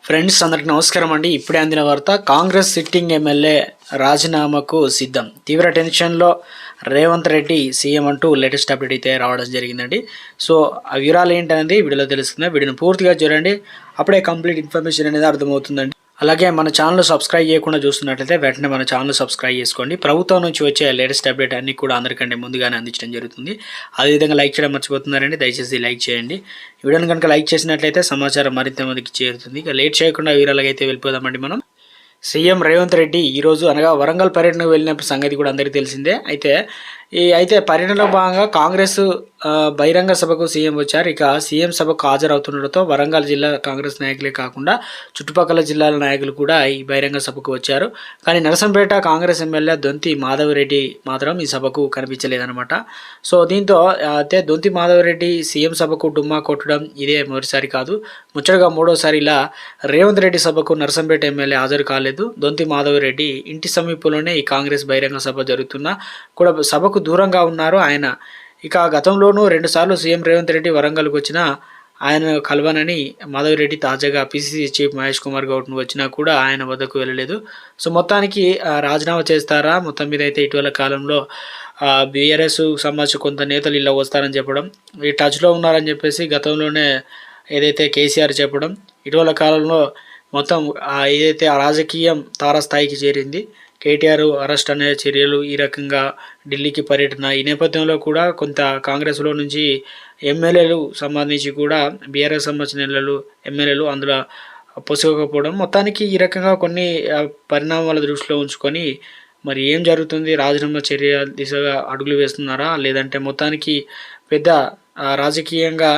Friends అందరికి నమస్కారం అండి. ఇప్పుడే అందిన వార్త, కాంగ్రెస్ సిట్టింగ్ ఎమ్మెల్యే రాజీనామాకు సిద్ధం. తీవ్ర టెన్షన్లో రేవంత్ రెడ్డి సీఎం అంటూ లేటెస్ట్ అప్డేట్ అయితే రావడం జరిగిందండి. సో ఆ వివరాలు ఏంటనేది వీడియోలో తెలుస్తుంది. వీడియోని పూర్తిగా చూడండి, అప్పుడే కంప్లీట్ ఇన్ఫర్మేషన్ అనేది అర్థమవుతుందండి. అలాగే మన ఛానల్ సబ్స్క్రైబ్ చేయకుండా చూస్తున్నట్లయితే వెంటనే మన ఛానల్ సబ్స్క్రైబ్ చేసుకోండి. ప్రభుత్వం నుంచి వచ్చే లేటెస్ట్ అప్డేట్ అన్ని కూడా అందరికంటే ముందుగానే అందించడం జరుగుతుంది. అదేవిధంగా లైక్ చేయడం మర్చిపోతున్నారండి, దయచేసి లైక్ చేయండి. వీడియోని కనుక లైక్ చేసినట్లయితే సమాచారం మరింత మందికి చేరుతుంది. ఇక లేట్ చేయకుండా వీరాలకి అయితే వెళ్ళిపోదామండి మనం. సీఎం రేవంత్ రెడ్డి ఈరోజు అనగా వరంగల్ పర్యటనకు వెళ్ళిన సంగతి కూడా అందరికీ తెలిసిందే. అయితే పర్యటనలో భాగంగా కాంగ్రెస్ బహిరంగ సభకు సీఎం వచ్చారు. ఇక సీఎం సభకు హాజరవుతుండటంతో వరంగల్ జిల్లా కాంగ్రెస్ నాయకులే కాకుండా చుట్టుపక్కల జిల్లాల నాయకులు కూడా ఈ బహిరంగ సభకు వచ్చారు. కానీ నరసంపేట కాంగ్రెస్ ఎమ్మెల్యే దొంతి మాధవరెడ్డి మాత్రం ఈ సభకు కనిపించలేదన్నమాట. సో దీంతో అయితే దొంతి మాధవరెడ్డి సీఎం సభకు డుమ్మా కొట్టడం ఇదే మొదటిసారి కాదు. ముచ్చటగా మూడోసారి ఇలా రేవంత్ రెడ్డి సభకు నరసంపేట ఎమ్మెల్యే హాజరు కాలేదు. దొంతి మాధవరెడ్డి ఇంటి సమీపంలోనే ఈ కాంగ్రెస్ బహిరంగ సభ జరుగుతున్నా కూడా సభకు దూరంగా ఉన్నారు ఆయన. ఇక గతంలోనూ 2 సార్లు సీఎం రేవంత్ రెడ్డి వరంగల్కు వచ్చినా ఆయన కలవనని మాధవరెడ్డి తాజాగా పిసిసి చీఫ్ మహేష్ కుమార్ గౌడ్ను వచ్చినా కూడా ఆయన వద్దకు వెళ్ళలేదు. సో మొత్తానికి రాజీనామా చేస్తారా? మొత్తం మీద అయితే ఇటీవల కాలంలో బీఆర్ఎస్ సంబంధించి కొంత నేతలు ఇలా వస్తారని చెప్పడం, ఈ టచ్లో ఉన్నారని చెప్పేసి గతంలోనే ఏదైతే కేసీఆర్ చెప్పడం, ఇటీవల కాలంలో మొత్తం ఏదైతే ఆ రాజకీయం తారాస్థాయికి చేరింది. కేటీఆర్ అరెస్ట్ అనే చర్యలు, ఈ రకంగా ఢిల్లీకి పర్యటన, ఈ నేపథ్యంలో కూడా కొంత కాంగ్రెస్లో నుంచి ఎమ్మెల్యేలు సంబంధించి కూడా బీఆర్ఎస్ సంబంధించిన ఎమ్మెల్యేలు అందులో పొసగకపోవడం, మొత్తానికి ఈ రకంగా కొన్ని పరిణామాల దృష్టిలో ఉంచుకొని మరి ఏం జరుగుతుంది, రాజీనామా చర్య దిశగా అడుగులు వేస్తున్నారా, లేదంటే మొత్తానికి పెద్ద రాజకీయంగా